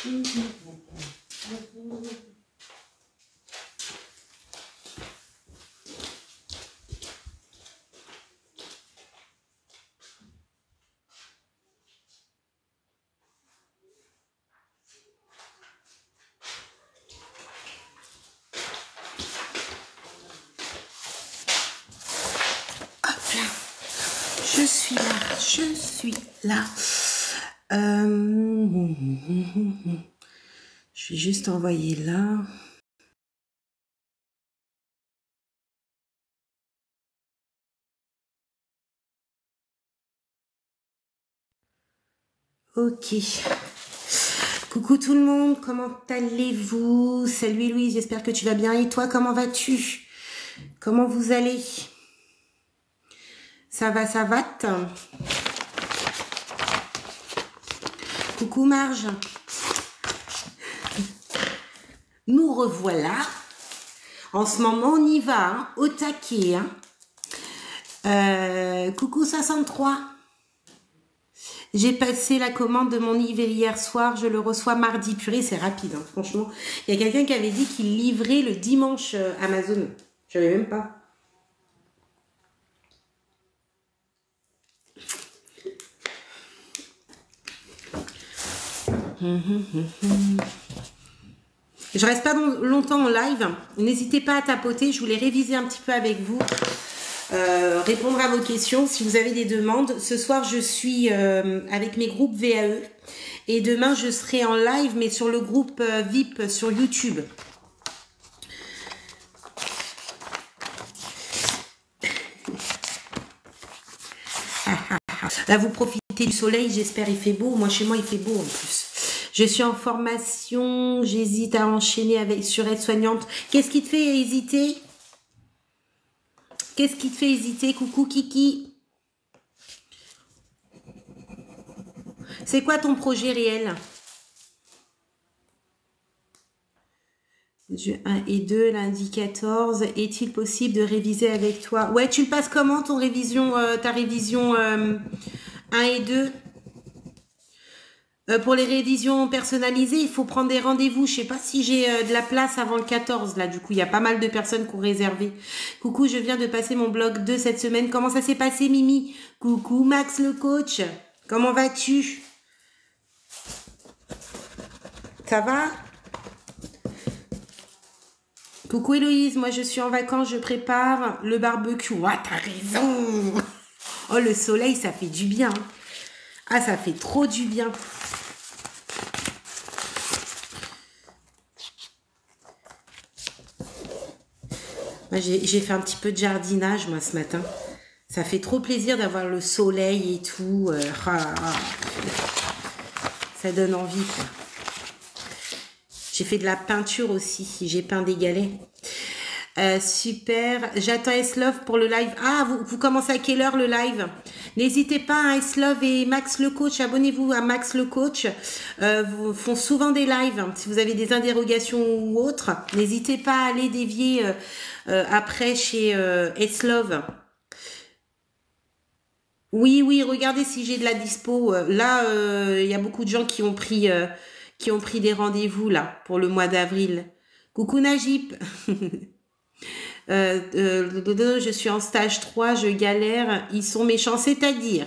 Je suis là, je suis là. Je vais juste envoyer là. Ok. Coucou tout le monde, comment allez-vous? Salut Louise, j'espère que tu vas bien. Et toi, comment vas-tu? Comment vous allez? Ça va, ça va? Coucou Marge. Nous revoilà. En ce moment, on y va, hein, au taquet. Hein. Coucou 63. J'ai passé la commande de mon livre hier soir. Je le reçois mardi. Purée, c'est rapide, hein, franchement. Il y a quelqu'un qui avait dit qu'il livrait le dimanche Amazon. Je savais même pas. Je reste pas longtemps en live. N'hésitez pas à tapoter. Je voulais réviser un petit peu avec vous. Répondre à vos questions si vous avez des demandes. Ce soir, je suis avec mes groupes VAE. Et demain, je serai en live, mais sur le groupe VIP sur YouTube. Là, vous profitez du soleil. J'espère il fait beau. Moi, chez moi, il fait beau en plus. Je suis en formation, j'hésite à enchaîner sur aide-soignante. Qu'est-ce qui te fait hésiter? Qu'est-ce qui te fait hésiter? Coucou Kiki. C'est quoi ton projet réel? 1 et 2, lundi 14. Est-il possible de réviser avec toi? Ouais, tu le passes comment ton révision, ta révision 1 et 2? Pour les révisions personnalisées, il faut prendre des rendez-vous. Je sais pas si j'ai de la place avant le 14. Là, du coup, il y a pas mal de personnes qui ont réservé. Coucou, je viens de passer mon bloc 2 cette semaine. Comment ça s'est passé, Mimi? Coucou, Max le coach. Comment vas-tu? Ça va? Coucou Héloïse, moi je suis en vacances, je prépare le barbecue. Ah, t'as raison. Oh, le soleil, ça fait du bien. Ah, ça fait trop du bien. J'ai fait un petit peu de jardinage, moi, ce matin. Ça fait trop plaisir d'avoir le soleil et tout. Ça donne envie, quoi. J'ai fait de la peinture aussi. J'ai peint des galets. Super. J'attends S-Love pour le live. Ah, vous commencez à quelle heure le live? N'hésitez pas, hein, S-Love et Max le coach. Abonnez-vous à Max le coach. Vous font souvent des lives. Hein. Si vous avez des interrogations ou autres, n'hésitez pas à aller dévier après chez S-Love. Oui, oui, regardez si j'ai de la dispo. Là, il y a beaucoup de gens qui ont pris des rendez-vous là pour le mois d'avril. Coucou Najib. Je suis en stage 3, je galère, ils sont méchants, c'est-à-dire.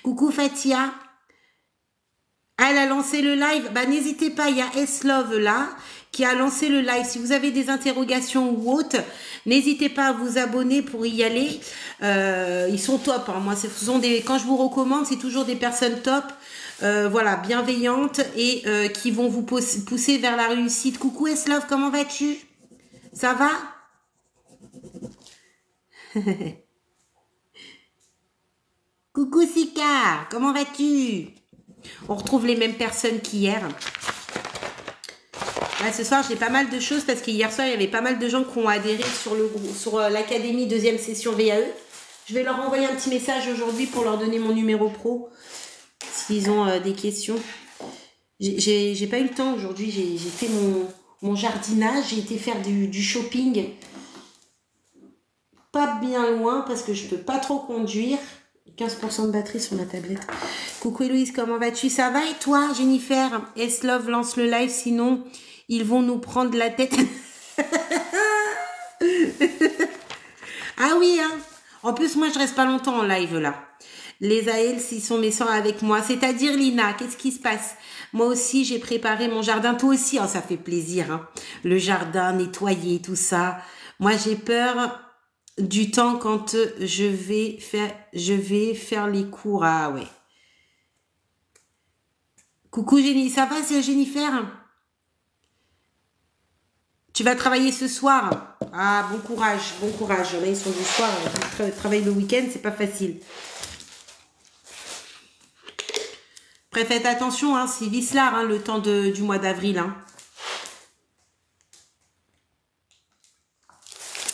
Coucou Fatia. Elle a lancé le live. Bah, n'hésitez pas, il y a S-Love là qui a lancé le live. Si vous avez des interrogations ou autres, n'hésitez pas à vous abonner pour y aller. Ils sont top. Hein. Moi, quand je vous recommande, c'est toujours des personnes top. Voilà, bienveillantes et qui vont vous pousser vers la réussite. Coucou S-Love, comment vas-tu? Ça va? Coucou Sika, comment vas-tu? On retrouve les mêmes personnes qu'hier. Là, ce soir, j'ai pas mal de choses parce qu'hier soir, il y avait pas mal de gens qui ont adhéré sur l'académie deuxième session VAE. Je vais leur envoyer un petit message aujourd'hui pour leur donner mon numéro pro s'ils ont des questions. J'ai pas eu le temps aujourd'hui. J'ai fait mon jardinage. J'ai été faire du shopping. Pas bien loin parce que je peux pas trop conduire. 15% de batterie sur ma tablette. Coucou Héloïse, comment vas-tu? Ça va et toi, Jennifer? S-Love lance le live, sinon ils vont nous prendre la tête. Ah oui, hein. En plus, moi, je reste pas longtemps en live, là. Les AL, s'ils sont méchants avec moi. C'est-à-dire, Lina, qu'est-ce qui se passe? Moi aussi, j'ai préparé mon jardin. Toi aussi, oh, ça fait plaisir, hein. Le jardin, nettoyer, tout ça. Moi, j'ai peur du temps quand je vais faire les cours. Ah ouais. Coucou, Jenny. Ça va, c'est Jennifer? Tu vas travailler ce soir? Ah, bon courage, bon courage. Il y en a, ils sont du soir. Travailler le week-end, c'est pas facile. Après, faites attention, hein, c'est vicelard, hein, le temps du mois d'avril. Hein.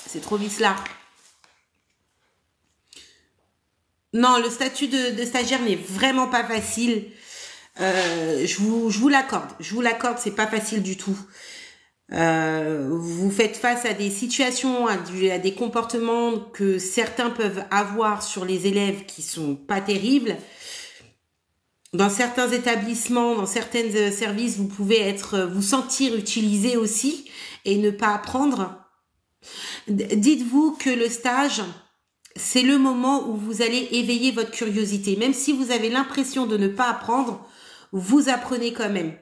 C'est trop vicelard. Non, le statut de stagiaire n'est vraiment pas facile. Je vous l'accorde. Je vous l'accorde, c'est pas facile du tout. Vous faites face à des situations, à des comportements que certains peuvent avoir sur les élèves qui sont pas terribles. Dans certains établissements, dans certains services, vous pouvez vous sentir utilisé aussi et ne pas apprendre. Dites-vous que le stage, c'est le moment où vous allez éveiller votre curiosité. Même si vous avez l'impression de ne pas apprendre, vous apprenez quand même.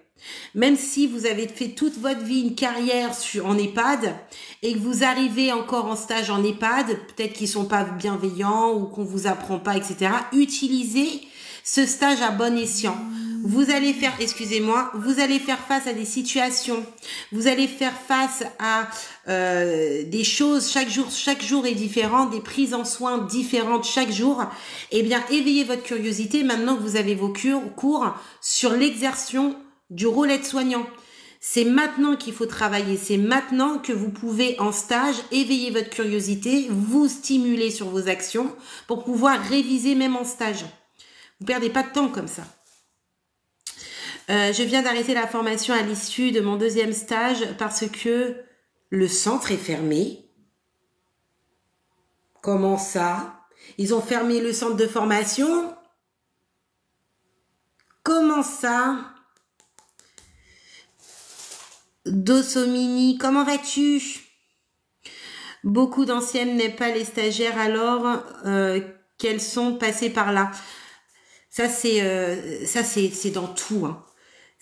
Même si vous avez fait toute votre vie une carrière en EHPAD et que vous arrivez encore en stage en EHPAD, peut-être qu'ils sont pas bienveillants ou qu'on vous apprend pas, etc. Utilisez ce stage à bon escient. Vous allez faire, excusez-moi, vous allez faire face à des situations, vous allez faire face à des choses, chaque jour est différent, des prises en soin différentes chaque jour. Eh bien, éveillez votre curiosité maintenant que vous avez vos cours sur l'exercice du rôle aide-soignant. C'est maintenant qu'il faut travailler, c'est maintenant que vous pouvez en stage éveiller votre curiosité, vous stimuler sur vos actions pour pouvoir réviser même en stage. Vous perdez pas de temps comme ça. Je viens d'arrêter la formation à l'issue de mon 2e stage parce que le centre est fermé. Comment ça? Ils ont fermé le centre de formation? Comment ça? Dossomini, comment vas-tu? Beaucoup d'anciennes n'aiment pas les stagiaires alors qu'elles sont passées par là. Ça c'est dans tout. Hein.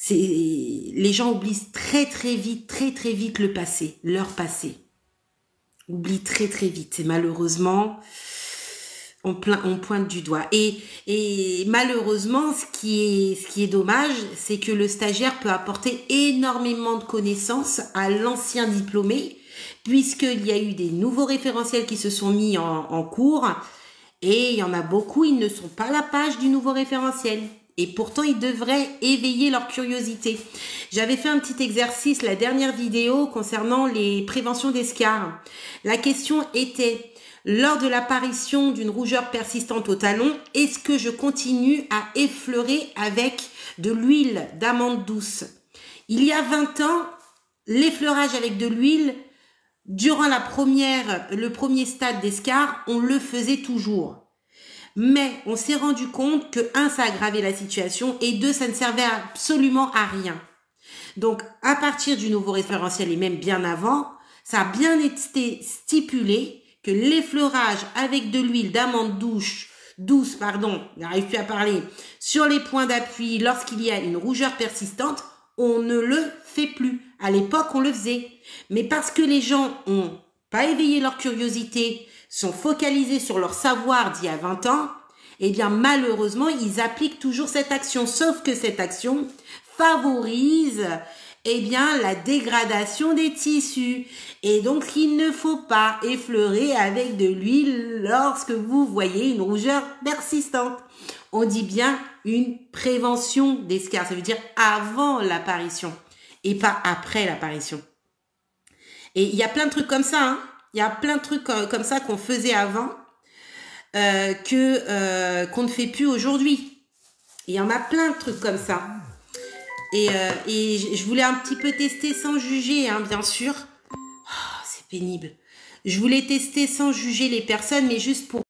Les gens oublient très vite le passé, leur passé. Oublient très vite. Et malheureusement, on pointe du doigt. Et malheureusement, ce qui est dommage, c'est que le stagiaire peut apporter énormément de connaissances à l'ancien diplômé, puisqu'il y a eu des nouveaux référentiels qui se sont mis en cours. Et il y en a beaucoup, ils ne sont pas à la page du nouveau référentiel. Et pourtant, ils devraient éveiller leur curiosité. J'avais fait un petit exercice, la dernière vidéo, concernant les préventions d'escarres. La question était, lors de l'apparition d'une rougeur persistante au talon, est-ce que je continue à effleurer avec de l'huile d'amande douce? Il y a 20 ans, l'effleurage avec de l'huile, durant le premier stade d'escarre, on le faisait toujours. Mais on s'est rendu compte que 1, ça aggravait la situation et 2, ça ne servait absolument à rien. Donc, à partir du nouveau référentiel et même bien avant, ça a bien été stipulé que l'effleurage avec de l'huile d'amande douce, n'arrive plus à parler, sur les points d'appui lorsqu'il y a une rougeur persistante, on ne le fait plus. À l'époque, on le faisait. Mais parce que les gens ont pas éveillé leur curiosité, sont focalisés sur leur savoir d'il y a 20 ans, eh bien malheureusement, ils appliquent toujours cette action. Sauf que cette action favorise eh bien la dégradation des tissus. Et donc, il ne faut pas effleurer avec de l'huile lorsque vous voyez une rougeur persistante. On dit bien une prévention d'escarres. Ça veut dire avant l'apparition et pas après l'apparition. Et il y a plein de trucs comme ça, hein. Il y a plein de trucs comme ça qu'on faisait avant qu'on ne fait plus aujourd'hui. Il y en a plein de trucs comme ça. Et je voulais un petit peu tester sans juger, hein, bien sûr. Oh, c'est pénible. Je voulais tester sans juger les personnes, mais juste pour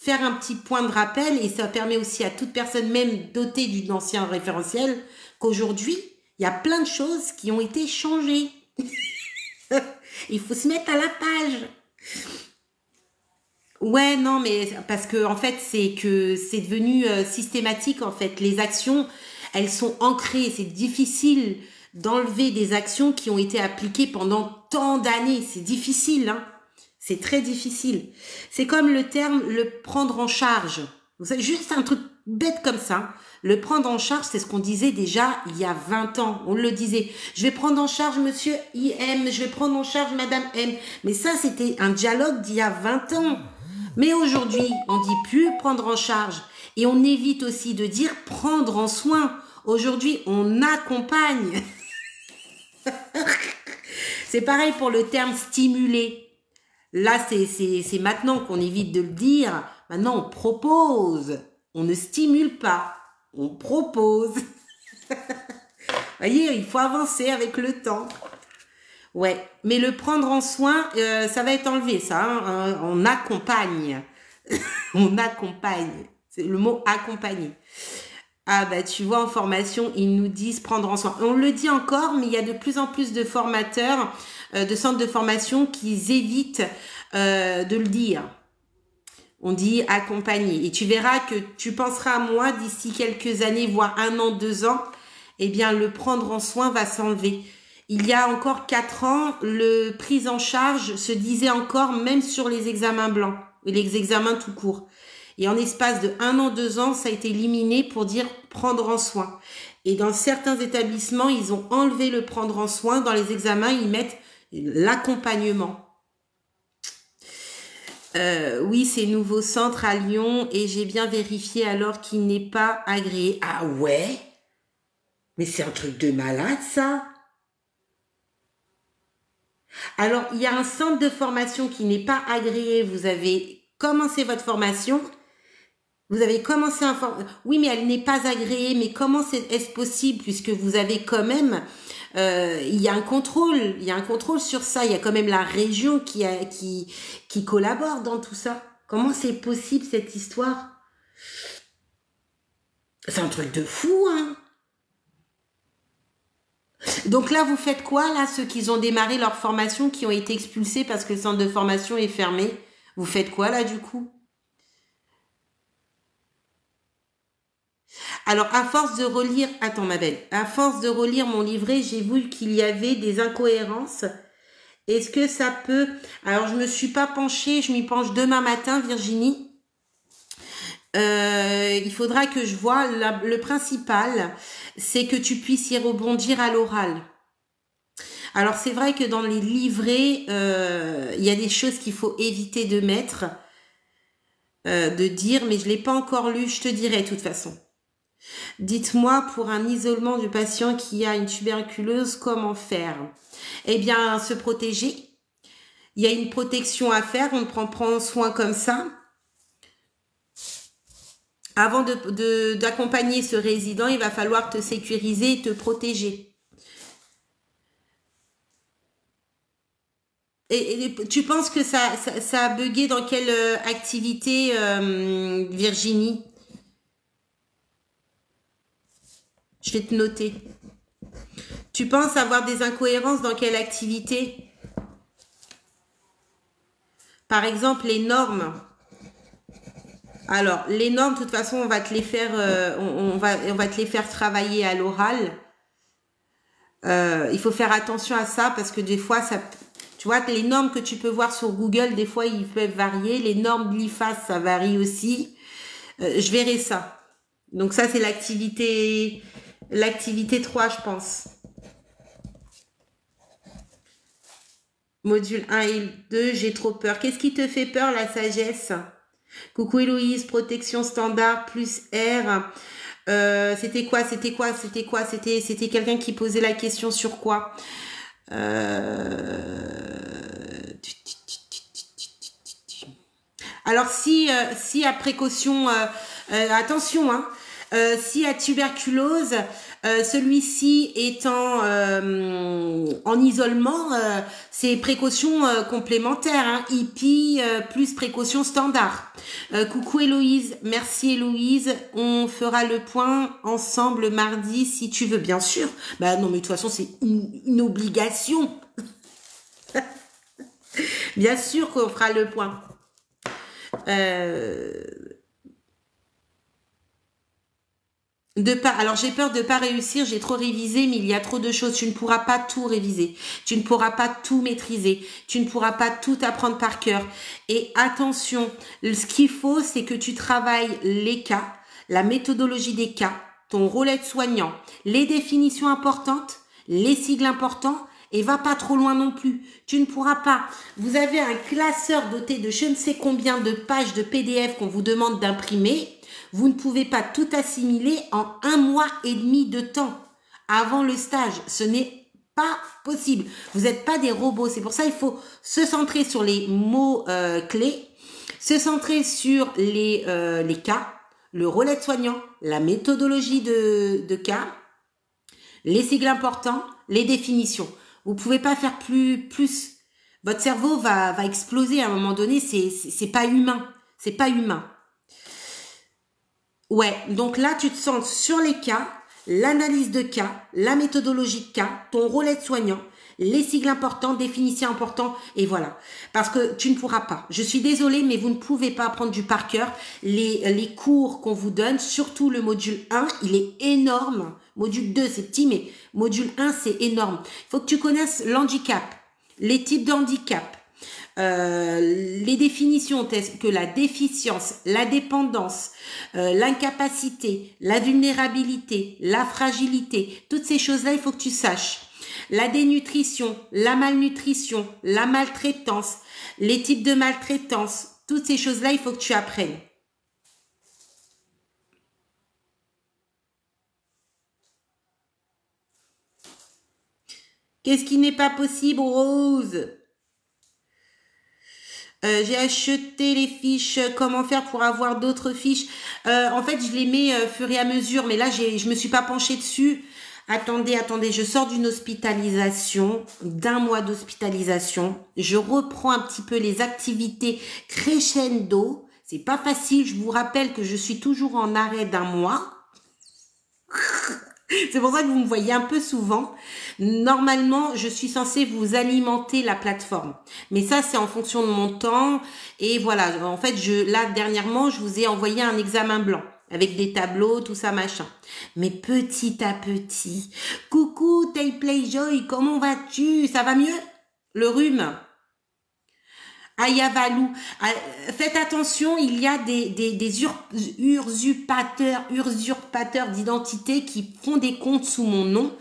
faire un petit point de rappel, et ça permet aussi à toute personne, même dotée d'un ancien référentiel, qu'aujourd'hui, il y a plein de choses qui ont été changées. Il faut se mettre à la page. Ouais, non, mais parce que en fait, c'est que c'est devenu systématique, en fait. Les actions, elles sont ancrées. C'est difficile d'enlever des actions qui ont été appliquées pendant tant d'années. C'est difficile, hein. C'est très difficile. C'est comme le terme le prendre en charge. Vous savez, juste un truc bête comme ça. Le prendre en charge, c'est ce qu'on disait déjà il y a 20 ans. On le disait. Je vais prendre en charge monsieur IM, je vais prendre en charge madame M. Mais ça, c'était un dialogue d'il y a 20 ans. Mais aujourd'hui, on dit plus prendre en charge. Et on évite aussi de dire prendre en soin. Aujourd'hui, on accompagne. C'est pareil pour le terme stimuler. Là, c'est maintenant qu'on évite de le dire. Maintenant, on propose. On ne stimule pas. On propose. Voyez, il faut avancer avec le temps. Ouais, mais le prendre en soin, ça va être enlevé, ça. Hein. On accompagne. On accompagne. C'est le mot accompagner. Ah bah tu vois, en formation, ils nous disent prendre en soin. On le dit encore, mais il y a de plus en plus de formateurs, de centres de formation qui évitent de le dire. On dit accompagner. Et tu verras que tu penseras à moi d'ici quelques années, voire 1 an, 2 ans, eh bien le prendre en soin va s'enlever. Il y a encore 4 ans, le prise en charge se disait encore même sur les examens blancs et les examens tout court. Et en espace de 1 an, 2 ans, ça a été éliminé pour dire prendre en soin. Et dans certains établissements, ils ont enlevé le prendre en soin. Dans les examens, ils mettent l'accompagnement. Oui, c'est nouveau centre à Lyon et j'ai bien vérifié alors qu'il n'est pas agréé. Ah ouais? Mais c'est un truc de malade, ça. Alors, il y a un centre de formation qui n'est pas agréé. Vous avez commencé votre formation. Vous avez commencé un oui, mais elle n'est pas agréée. Mais comment est-ce possible puisque vous avez quand même, il y a un contrôle, il y a un contrôle sur ça. Il y a quand même la région qui collabore dans tout ça. Comment c'est possible cette histoire? C'est un truc de fou, hein. Donc là, vous faites quoi là, ceux qui ont démarré leur formation, qui ont été expulsés parce que le centre de formation est fermé? Vous faites quoi là du coup? Alors, à force de relire, attends ma belle, à force de relire mon livret, j'ai vu qu'il y avait des incohérences. Est-ce que ça peut... Alors, je me suis pas penchée, je m'y penche demain matin, Virginie. Il faudra que je vois, le principal, c'est que tu puisses y rebondir à l'oral. Alors, c'est vrai que dans les livrets, il y a des choses qu'il faut éviter de mettre, de dire, mais je l'ai pas encore lu, je te dirai de toute façon. Dites-moi, pour un isolement du patient qui a une tuberculose, comment faire? Eh bien, se protéger. Il y a une protection à faire, on prend soin comme ça. Avant d'accompagner ce résident, il va falloir te sécuriser et te protéger. Et tu penses que ça a bugué dans quelle activité, Virginie? Je vais te noter. Tu penses avoir des incohérences dans quelle activité? Par exemple, les normes. Alors, les normes, de toute façon, on va te les faire, on va te les faire travailler à l'oral. Il faut faire attention à ça parce que des fois, ça, tu vois, les normes que tu peux voir sur Google, des fois, ils peuvent varier. Les normes de l'IFAS, ça varie aussi. Je verrai ça. Donc ça, c'est l'activité 3, je pense. Module 1 et 2, j'ai trop peur. Qu'est-ce qui te fait peur, la sagesse? Coucou Héloïse, protection standard plus R. C'était quoi? C'était quelqu'un qui posait la question sur quoi? Alors si à précaution, attention, hein. Si à tuberculose, celui-ci est en isolement, c'est précaution complémentaire, hein, hippie plus précaution standard. Coucou Héloïse, merci Héloïse, on fera le point ensemble mardi si tu veux, bien sûr. Bah non mais de toute façon c'est une obligation. Bien sûr qu'on fera le point. Alors j'ai peur de pas réussir, j'ai trop révisé, mais il y a trop de choses. Tu ne pourras pas tout réviser, tu ne pourras pas tout maîtriser, tu ne pourras pas tout apprendre par cœur. Et attention, ce qu'il faut, c'est que tu travailles les cas, la méthodologie des cas, ton rôle aide-soignant, les définitions importantes, les sigles importants, et va pas trop loin non plus. Tu ne pourras pas. Vous avez un classeur doté de je ne sais combien de pages de PDF qu'on vous demande d'imprimer. Vous ne pouvez pas tout assimiler en 1 mois et demi de temps avant le stage. Ce n'est pas possible. Vous n'êtes pas des robots. C'est pour ça qu'il faut se centrer sur les mots clés, se centrer sur les cas, le rôle aide-soignant, la méthodologie de cas, les sigles importants, les définitions. Vous pouvez pas faire plus. Votre cerveau va exploser à un moment donné. C'est pas humain. C'est pas humain. Ouais, donc là, tu te centres sur les cas, l'analyse de cas, la méthodologie de cas, ton rôle aide-soignant, les sigles importants, définitions importants, et voilà. Parce que tu ne pourras pas. Je suis désolée, mais vous ne pouvez pas apprendre du par cœur. Les cours qu'on vous donne, surtout le module 1, il est énorme. Module 2, c'est petit, mais module 1, c'est énorme. Il faut que tu connaisses l'handicap, les types de handicap, les définitions telles que la déficience, la dépendance, l'incapacité, la vulnérabilité, la fragilité, toutes ces choses-là, il faut que tu saches. La dénutrition, la malnutrition, la maltraitance, les types de maltraitance, toutes ces choses-là, il faut que tu apprennes. Qu'est-ce qui n'est pas possible, Rose ? J'ai acheté les fiches. Comment faire pour avoir d'autres fiches? En fait, je les mets fur et à mesure, mais là, je me suis pas penchée dessus. Attendez, je sors d'une hospitalisation, d'1 mois d'hospitalisation. Je reprends un petit peu les activités crescendo. C'est pas facile. Je vous rappelle que je suis toujours en arrêt d'1 mois. C'est pour ça que vous me voyez un peu souvent. Normalement, je suis censée vous alimenter la plateforme. Mais ça, c'est en fonction de mon temps. Et voilà, en fait, là, dernièrement, je vous ai envoyé un examen blanc avec des tableaux, tout ça, machin. Mais petit à petit, coucou, Playjoy, comment vas-tu? Ça va mieux? Le rhume? Ayavalou. Faites attention, il y a des usurpateurs d'identité qui font des comptes sous mon nom.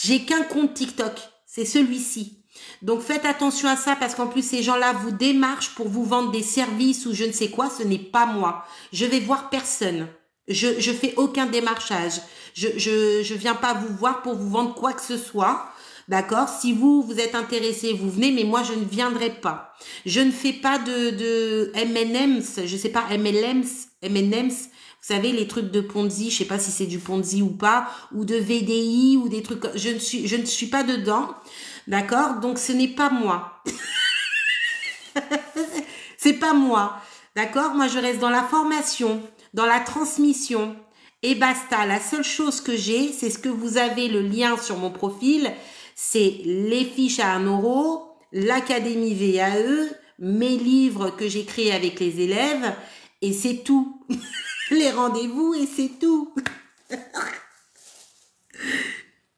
J'ai qu'un compte TikTok, c'est celui-ci. Donc faites attention à ça parce qu'en plus ces gens-là vous démarchent pour vous vendre des services ou je ne sais quoi, ce n'est pas moi. Je vais voir personne. Je fais aucun démarchage. Je viens pas vous voir pour vous vendre quoi que ce soit. D'accord? Si vous êtes intéressé, vous venez, mais moi, je ne viendrai pas. Je ne fais pas de M&M's, je sais pas, M&M's, vous savez, les trucs de Ponzi, je sais pas si c'est du Ponzi ou pas, ou de VDI, ou des trucs, je ne suis pas dedans. D'accord? Donc, ce n'est pas moi. C'est pas moi. D'accord? Moi, je reste dans la formation, dans la transmission. Et basta. La seule chose que j'ai, c'est ce que vous avez le lien sur mon profil, c'est les fiches à 1 €, l'académie VAE, mes livres que j'ai créés avec les élèves, et c'est tout. Les rendez-vous, et c'est tout.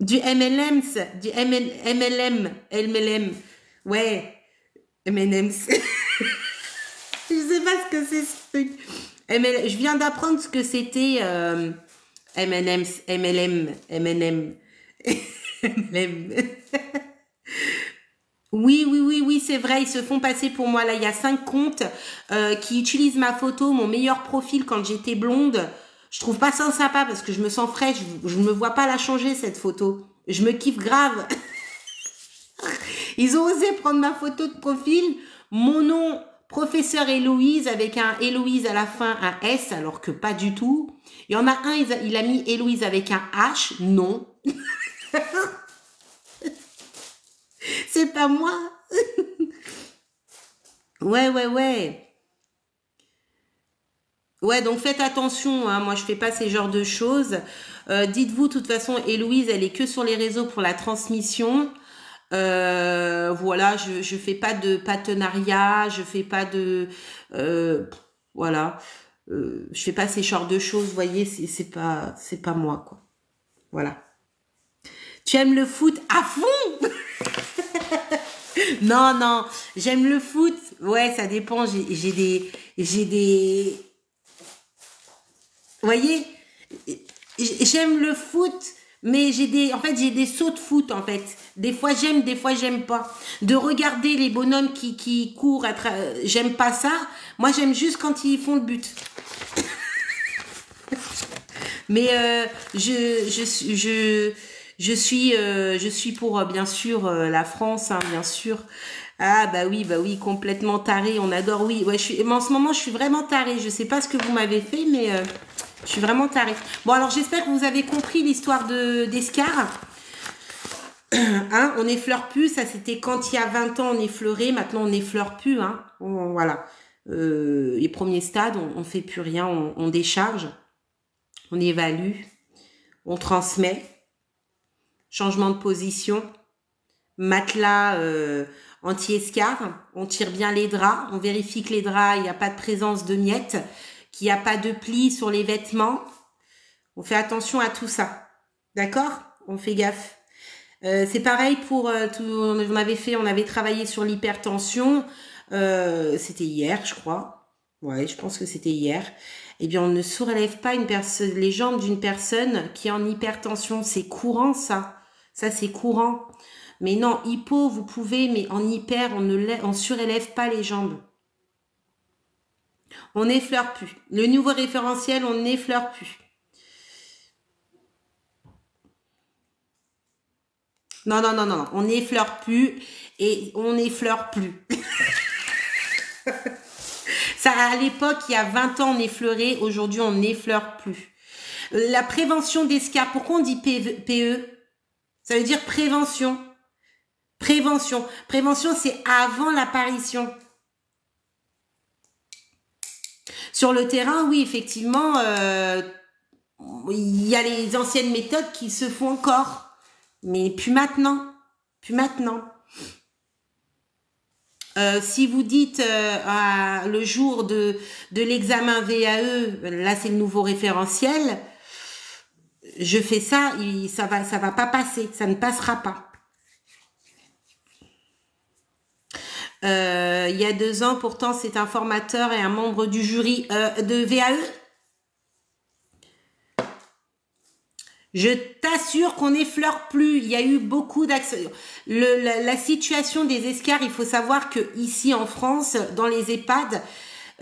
Du MLM's, du MLM, ouais, M&M's. Je sais pas ce que c'est ce truc. Je viens d'apprendre ce que c'était M&M's, MLM. Oui, c'est vrai, ils se font passer pour moi. Là, il y a 5 comptes qui utilisent ma photo, mon meilleur profil quand j'étais blonde. Je trouve pas ça sympa parce que je me sens fraîche. Je ne me vois pas la changer, cette photo. Je me kiffe grave. Ils ont osé prendre ma photo de profil, mon nom Professeur Héloïse avec un Héloïse à la fin, un S, alors que pas du tout. Il y en a un, il a mis Héloïse avec un H. Non. C'est pas moi. Ouais, ouais, ouais. Ouais, donc faites attention, hein. Moi je fais pas ces genres de choses. Dites-vous, de toute façon, Héloïse, elle est que sur les réseaux pour la transmission. Voilà, je fais pas de partenariat, je fais pas de... voilà. Je fais pas ces genres de choses, vous voyez, c'est pas moi, quoi. Voilà. Tu aimes le foot à fond? Non, non, j'aime le foot. Ouais, ça dépend. J'ai des, vous voyez, j'aime le foot, mais en fait, j'ai des sauts de foot, en fait. Des fois, j'aime, des fois, j'aime pas. De regarder les bonhommes qui courent, j'aime pas ça. Moi, j'aime juste quand ils font le but. Mais je suis pour bien sûr la France, hein, bien sûr. Ah bah oui, complètement taré, on adore. Oui, ouais, mais en ce moment je suis vraiment tarée. Je sais pas ce que vous m'avez fait, mais je suis vraiment tarée. Bon alors j'espère que vous avez compris l'histoire d'Escar. Hein, on n'effleure plus, ça c'était quand il y a 20 ans on effleurait, maintenant on n'effleure plus. Hein. Voilà, les premiers stades, on fait plus rien, on décharge, on évalue, on transmet. Changement de position, matelas anti-escar, on tire bien les draps, on vérifie que les draps, il n'y a pas de présence de miettes, qu'il n'y a pas de plis sur les vêtements. On fait attention à tout ça. D'accord? On fait gaffe. C'est pareil pour on avait travaillé sur l'hypertension. C'était hier, je crois. Ouais, je pense que c'était hier. Eh bien, on ne soulève pas les jambes d'une personne qui est en hypertension. C'est courant, ça. Ça, c'est courant. Mais non, hypo, vous pouvez, mais en hyper, on surélève pas les jambes. On n'effleure plus. Le nouveau référentiel, on n'effleure plus. Non, non, non, non, non. On n'effleure plus et on n'effleure plus. Ça, à l'époque, il y a 20 ans, on effleurait. Aujourd'hui, on n'effleure plus. La prévention d'escar, pourquoi on dit PE? Ça veut dire prévention. Prévention. Prévention, c'est avant l'apparition. Sur le terrain, oui, effectivement, il y a les anciennes méthodes qui se font encore. Mais plus maintenant. Plus maintenant. Si vous dites le jour de l'examen VAE, là c'est le nouveau référentiel, je fais ça, ça va pas passer, ça ne passera pas. Il y a 2 ans, pourtant c'est un formateur et un membre du jury de VAE. Je t'assure qu'on n'effleure plus. Il y a eu beaucoup d'actions. La situation des escars, il faut savoir que ici en France, dans les EHPAD,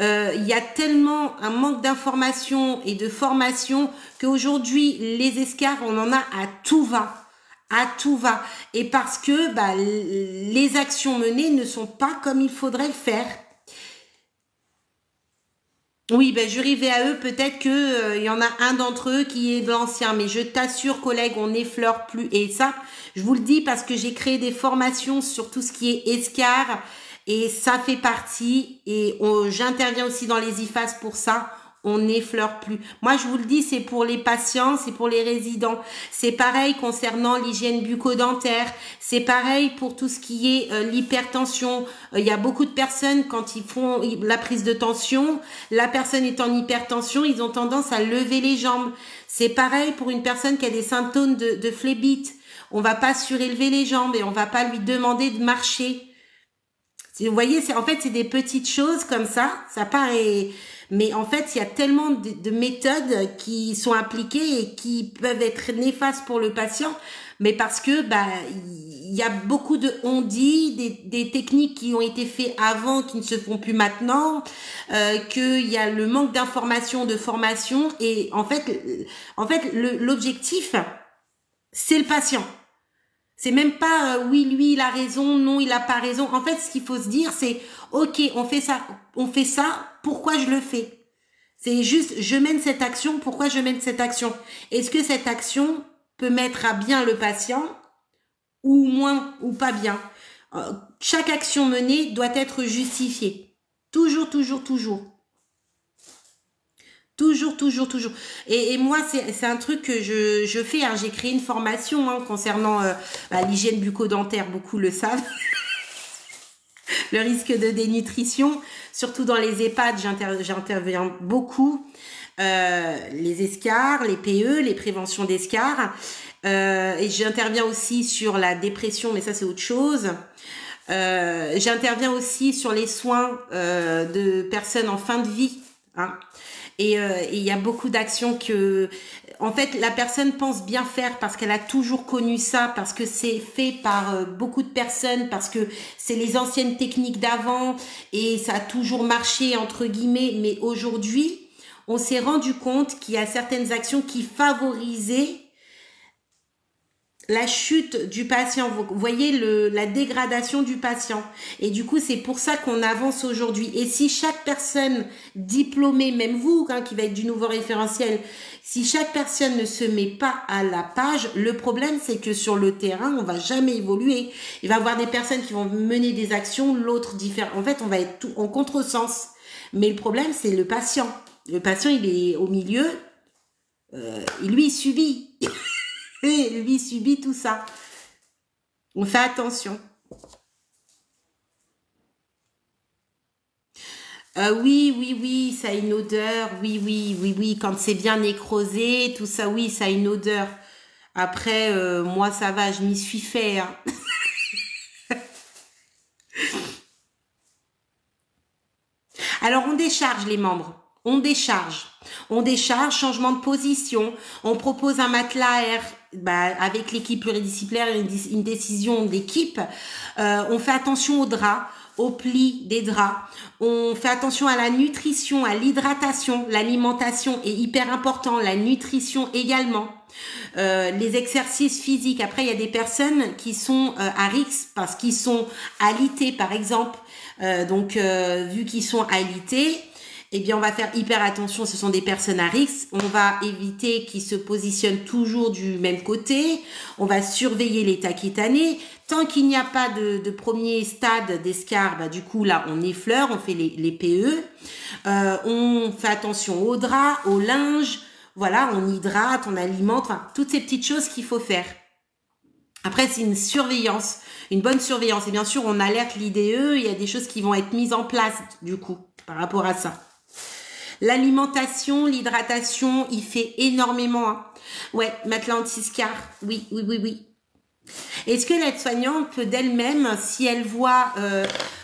il y a tellement un manque d'information et de formation qu'aujourd'hui, les escars, on en a à tout va. À tout va. Et parce que les actions menées ne sont pas comme il faudrait le faire. Oui, jury VAE, peut-être que y en a un d'entre eux qui est de l'ancien, mais je t'assure, collègue, on n'effleure plus. Et ça, je vous le dis parce que j'ai créé des formations sur tout ce qui est escar et ça fait partie. Et j'interviens aussi dans les IFAS pour ça. On n'effleure plus. Moi, je vous le dis, c'est pour les patients, c'est pour les résidents. C'est pareil concernant l'hygiène bucco-dentaire. C'est pareil pour tout ce qui est l'hypertension. Il y a beaucoup de personnes, quand ils font la prise de tension, la personne est en hypertension, ils ont tendance à lever les jambes. C'est pareil pour une personne qui a des symptômes de phlébite. On va pas surélever les jambes et on va pas lui demander de marcher. Vous voyez, en fait, c'est des petites choses comme ça. Ça paraît... Mais en fait, il y a tellement de méthodes qui sont appliquées et qui peuvent être néfastes pour le patient, mais parce que il y a beaucoup de on-dit, des techniques qui ont été faites avant qui ne se font plus maintenant, qu'il y a le manque d'information, de formation, et en fait l'objectif, c'est le patient. C'est même pas oui, lui, il a raison, non, il a pas raison. En fait, ce qu'il faut se dire, c'est ok, on fait ça, pourquoi je le fais? C'est juste, je mène cette action, pourquoi je mène cette action? Est-ce que cette action peut mettre à bien le patient ou moins, ou pas bien? Chaque action menée doit être justifiée. Toujours, toujours, toujours. Toujours, toujours, toujours. Et moi, c'est un truc que je fais. Hein. J'ai créé une formation concernant l'hygiène bucco-dentaire. Beaucoup le savent. Le risque de dénutrition, surtout dans les EHPAD, j'interviens beaucoup. Les escarres, les PE, les préventions d'escarres. Et j'interviens aussi sur la dépression, mais ça c'est autre chose. J'interviens aussi sur les soins de personnes en fin de vie. Hein. Et il y a beaucoup d'actions que, en fait, la personne pense bien faire parce qu'elle a toujours connu ça, parce que c'est fait par beaucoup de personnes, parce que c'est les anciennes techniques d'avant et ça a toujours marché, entre guillemets. Mais aujourd'hui, on s'est rendu compte qu'il y a certaines actions qui favorisaient la chute du patient, vous voyez la dégradation du patient. Et du coup, c'est pour ça qu'on avance aujourd'hui. Et si chaque personne diplômée, même vous, qui va être du nouveau référentiel, si chaque personne ne se met pas à la page, le problème, c'est que sur le terrain, on va jamais évoluer. Il va y avoir des personnes qui vont mener des actions, l'autre différent. En fait, on va être tout en contresens. Mais le problème, c'est le patient. Le patient, il est au milieu. Lui, il subit. Et lui subit tout ça. On fait attention. Oui, oui, oui, ça a une odeur. Oui, oui, oui, oui. Quand c'est bien nécrosé, tout ça, oui, ça a une odeur. Après, moi, ça va, je m'y suis fait. Hein. Alors, on décharge les membres. On décharge. On décharge, changement de position. On propose un matelas à air avec l'équipe pluridisciplinaire, une décision d'équipe. On fait attention aux draps, aux plis des draps. On fait attention à la nutrition, à l'hydratation. L'alimentation est hyper important. La nutrition également. Les exercices physiques. Après, il y a des personnes qui sont à risque parce qu'ils sont alités, par exemple. Vu qu'ils sont alités, eh bien, on va faire hyper attention, ce sont des personnes à risque. On va éviter qu'ils se positionnent toujours du même côté. On va surveiller l'état cutané. Tant qu'il n'y a pas de premier stade d'escarre, du coup, là, on effleure, on fait les PE. On fait attention aux draps, au linge. Voilà, on hydrate, on alimente. Enfin, toutes ces petites choses qu'il faut faire. Après, c'est une surveillance, une bonne surveillance. Et bien sûr, on alerte l'IDE. Il y a des choses qui vont être mises en place, du coup, par rapport à ça. L'alimentation, l'hydratation, il fait énormément. Hein. Ouais, matelas anti-scar. Oui, oui, oui, oui. Est-ce que l'aide-soignante peut d'elle-même, si elle voit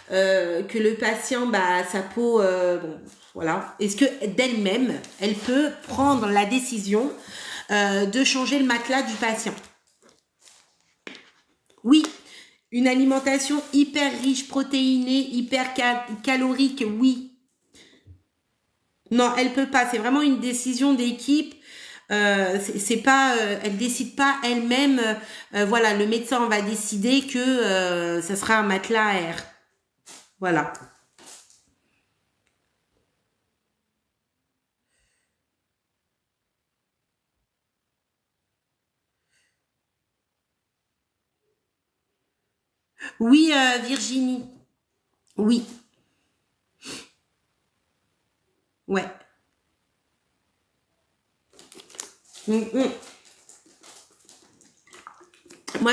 que le patient, sa peau, bon, voilà. Est-ce que d'elle-même, elle peut prendre la décision de changer le matelas du patient? Oui. Une alimentation hyper riche, protéinée, hyper calorique, oui. Non, elle peut pas. C'est vraiment une décision d'équipe. C'est pas, elle décide pas elle-même. Voilà, le médecin va décider que ça sera un matelas à air. Voilà. Oui, Virginie. Oui. Ouais. Moi,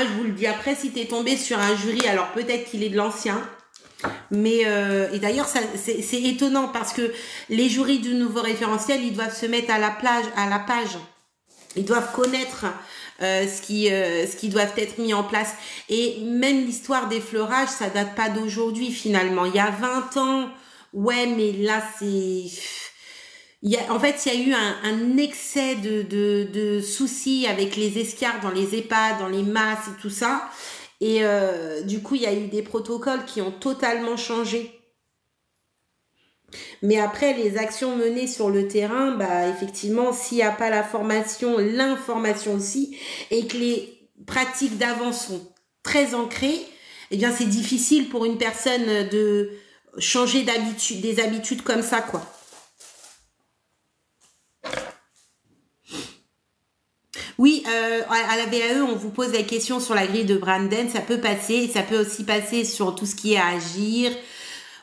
je vous le dis après, si tu es tombé sur un jury, alors peut-être qu'il est de l'ancien. Mais et d'ailleurs, c'est étonnant parce que les jurys du nouveau référentiel, ils doivent se mettre à la page. Ils doivent connaître ce qui doivent être mis en place. Et même l'histoire des fleurages, ça date pas d'aujourd'hui finalement. Il y a 20 ans, ouais, mais là, c'est... En fait, il y a eu un excès de soucis avec les escarres dans les EHPAD, dans les masses et tout ça. Et du coup, il y a eu des protocoles qui ont totalement changé. Mais après, les actions menées sur le terrain, effectivement, s'il n'y a pas la formation, l'information aussi, et que les pratiques d'avant sont très ancré, eh bien, c'est difficile pour une personne de changer d'habitude, des habitudes comme ça, quoi. Oui, à la VAE, on vous pose la question sur la grille de Branden. Ça peut passer. Ça peut aussi passer sur tout ce qui est à agir.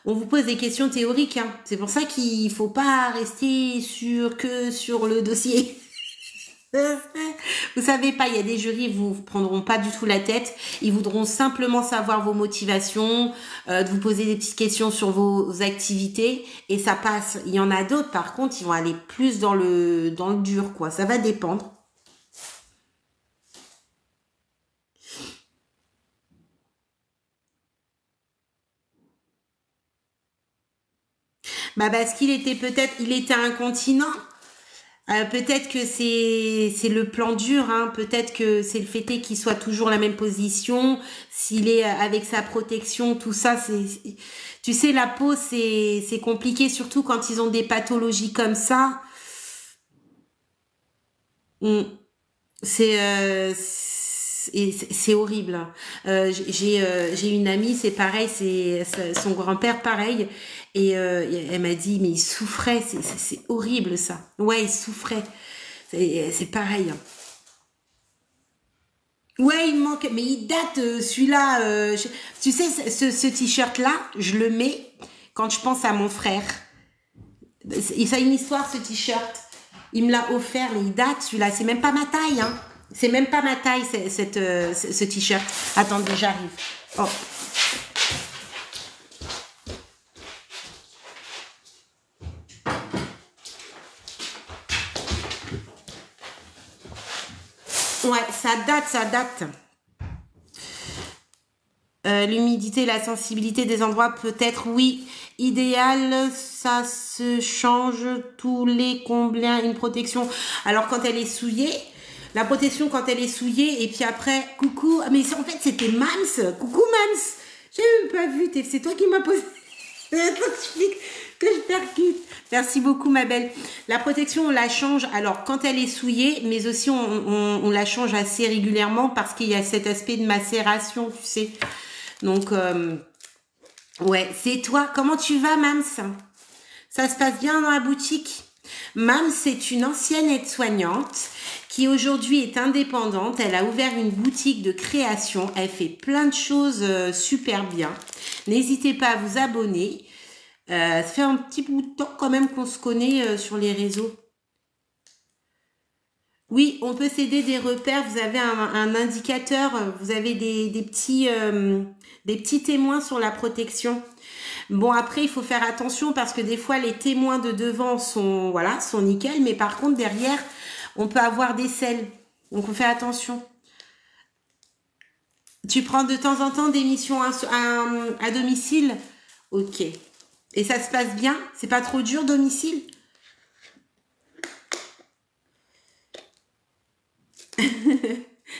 On vous pose des questions théoriques. Hein. C'est pour ça qu'il faut pas rester que sur le dossier. Vous savez pas, il y a des jurys, vous prendront pas du tout la tête. Ils voudront simplement savoir vos motivations, de vous poser des petites questions sur vos activités et ça passe. Il y en a d'autres, par contre, ils vont aller plus dans le dur, quoi. Ça va dépendre. Bah parce qu'il était il était incontinent. Peut-être que c'est le plan dur, hein. Peut-être que c'est le fait qu'il soit toujours la même position, s'il est avec sa protection, tout ça, tu sais, la peau, c'est compliqué, surtout quand ils ont des pathologies comme ça. Mm. C'est horrible. Hein. J'ai une amie, c'est pareil, c'est son grand-père pareil, et elle m'a dit mais il souffrait, c'est horrible ça. Ouais, il souffrait. C'est pareil. Hein. Ouais, il manque, mais il date celui-là. Tu sais, ce t-shirt là, je le mets quand je pense à mon frère. Ça a une histoire ce t-shirt. Il me l'a offert, mais il date celui-là. C'est même pas ma taille, hein. C'est même pas ma taille, ce t-shirt. Attendez, j'arrive. Oh. Ouais, ça date. L'humidité, la sensibilité des endroits, peut-être, oui. Idéal, ça se change tous les combien une protection. Alors, quand elle est souillée, la protection quand elle est souillée, et puis après, coucou. Mais en fait, c'était Mams. Coucou, Mams. J'ai même pas vu. C'est toi qui m'as posé. Que je percute. Merci beaucoup, ma belle. La protection, on la change. Alors, quand elle est souillée, mais aussi on la change assez régulièrement parce qu'il y a cet aspect de macération, tu sais. Donc, ouais, c'est toi. Comment tu vas, Mams? Ça se passe bien dans la boutique? Mams, c'est une ancienne aide-soignante qui aujourd'hui est indépendante. Elle a ouvert une boutique de création. Elle fait plein de choses super bien. N'hésitez pas à vous abonner. Ça fait un petit bout de temps quand même qu'on se connaît sur les réseaux. Oui, on peut s'aider des repères. Vous avez un indicateur. Vous avez des petits témoins sur la protection. Bon, après, il faut faire attention parce que des fois, les témoins de devant sont, voilà, sont nickel. Mais par contre, derrière, on peut avoir des selles. Donc, on fait attention. Tu prends de temps en temps des missions à domicile? Ok. Et ça se passe bien? C'est pas trop dur, domicile?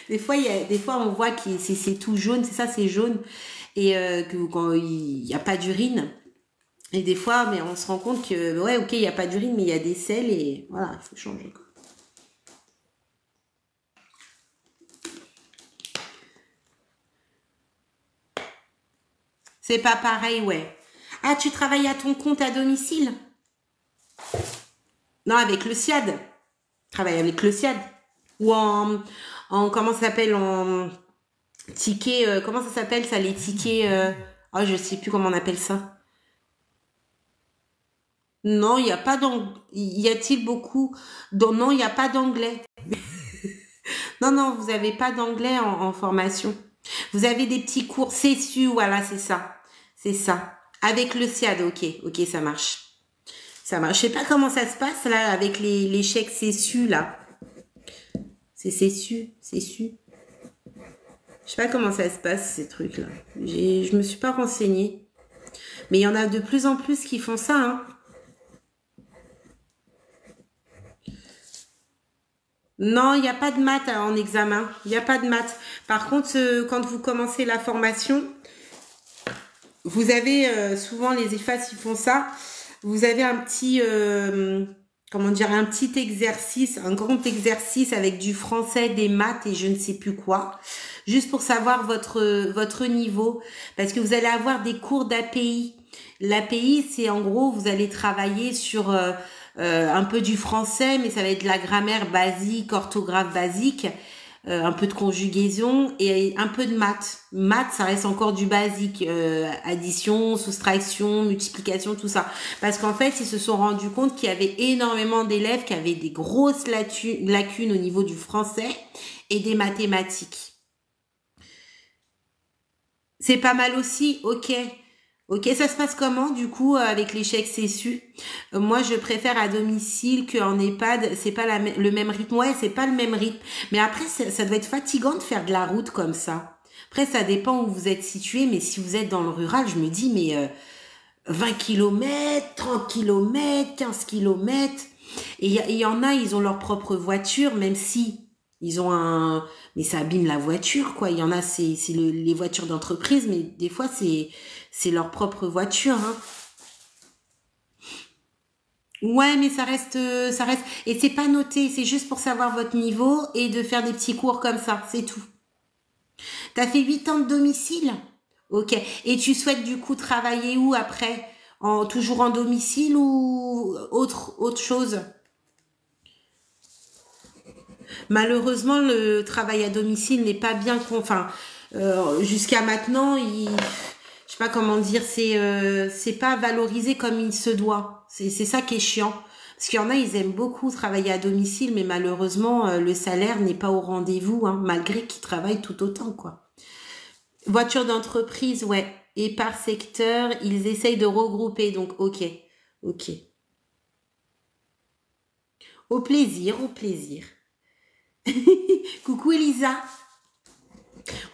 Des fois, on voit que c'est tout jaune. C'est ça, c'est jaune. Et quand il n'y a pas d'urine. Et des fois, mais on se rend compte que, ouais, ok, il n'y a pas d'urine, mais il y a des selles et voilà, il faut changer. Quoi. C'est pas pareil, ouais. Ah, tu travailles à ton compte à domicile? Non, avec le SIAD. Travaille avec le SIAD. Ou comment ça s'appelle, en ticket, comment ça s'appelle ça, les tickets, oh, je sais plus comment on appelle ça. Non, il n'y a pas d'anglais. Y a-t-il beaucoup? Non, il n'y a pas d'anglais. Non, non, vous n'avez pas d'anglais en formation. Vous avez des petits cours CESU, voilà, c'est ça. C'est ça. Avec le SIAD, ok, ok, ça marche. Ça marche. Je sais pas comment ça se passe là avec les chèques CESU là. C'est CESU. Je sais pas comment ça se passe ces trucs là. Je me suis pas renseignée. Mais il y en a de plus en plus qui font ça, hein. Non, il n'y a pas de maths en examen. Il n'y a pas de maths. Par contre, quand vous commencez la formation, vous avez souvent les EFAS qui font ça. Vous avez un petit, comment dire, un petit exercice, un grand exercice avec du français, des maths et je ne sais plus quoi, juste pour savoir votre niveau, parce que vous allez avoir des cours d'API. L'API, c'est en gros, vous allez travailler sur un peu du français, mais ça va être de la grammaire basique, orthographe basique, un peu de conjugaison et un peu de maths. Maths, ça reste encore du basique, addition, soustraction, multiplication, tout ça. Parce qu'en fait, ils se sont rendus compte qu'il y avait énormément d'élèves qui avaient des grosses lacunes au niveau du français et des mathématiques. C'est pas mal aussi, ok. Ok, ça se passe comment du coup avec l'échec CSU? Moi, je préfère à domicile qu'en EHPAD. C'est pas le même rythme. Ouais, c'est pas le même rythme. Mais après, ça doit être fatigant de faire de la route comme ça. Après, ça dépend où vous êtes situé. Mais si vous êtes dans le rural, je me dis, mais 20 km, 30 km, 15 km. Et il y en a, ils ont leur propre voiture, même si ils ont un... Mais ça abîme la voiture, quoi. Il y en a, c'est les voitures d'entreprise, mais des fois, c'est leur propre voiture, hein. Ouais, mais ça reste, ça reste. Et c'est pas noté, c'est juste pour savoir votre niveau et de faire des petits cours comme ça, c'est tout. T'as fait 8 ans de domicile? Ok. Et tu souhaites du coup travailler où après? Toujours en domicile ou autre chose? Malheureusement, le travail à domicile n'est pas bien, enfin, jusqu'à maintenant, je sais pas comment dire, c'est pas valorisé comme il se doit. C'est ça qui est chiant. Parce qu'il y en a, ils aiment beaucoup travailler à domicile, mais malheureusement, le salaire n'est pas au rendez-vous, hein, malgré qu'ils travaillent tout autant, quoi. Voiture d'entreprise, ouais. Et par secteur, ils essayent de regrouper, donc ok, ok. Au plaisir, au plaisir. Coucou Elisa.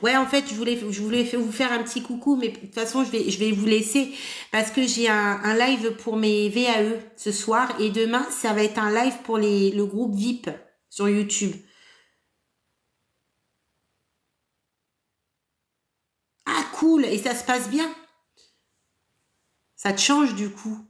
Ouais, en fait, je voulais vous faire un petit coucou, mais de toute façon, je vais vous laisser parce que j'ai un live pour mes VAE ce soir et demain, ça va être un live pour le groupe VIP sur YouTube. Ah, cool! Et ça se passe bien? Ça te change du coup?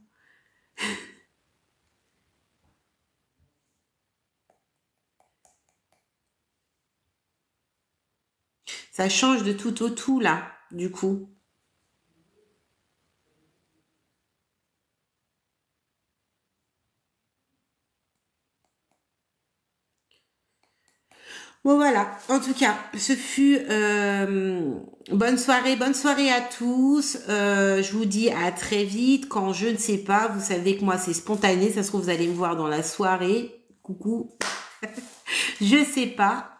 Ça change de tout au tout là, du coup. Bon voilà, en tout cas, ce fut bonne soirée à tous. Je vous dis à très vite. Quand je ne sais pas, vous savez que moi c'est spontané. Ça se trouve vous allez me voir dans la soirée. Coucou, je sais pas.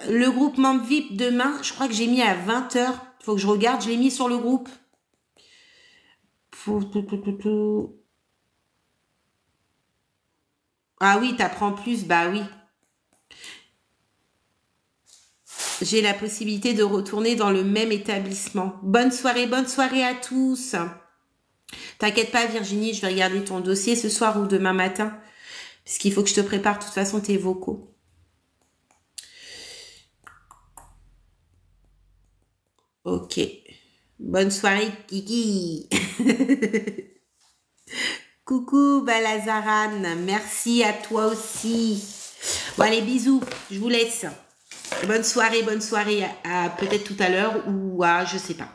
Le groupe membre VIP demain, je crois que j'ai mis à 20 h. Il faut que je regarde. Je l'ai mis sur le groupe. Ah oui, t'apprends plus. Bah oui. J'ai la possibilité de retourner dans le même établissement. Bonne soirée à tous. T'inquiète pas Virginie, je vais regarder ton dossier ce soir ou demain matin. Puisqu'il faut que je te prépare de toute façon tes vocaux. Ok. Bonne soirée Kiki. Coucou Balazarane. Merci à toi aussi. Bon allez, bisous. Je vous laisse. Bonne soirée à peut-être tout à l'heure ou à je sais pas.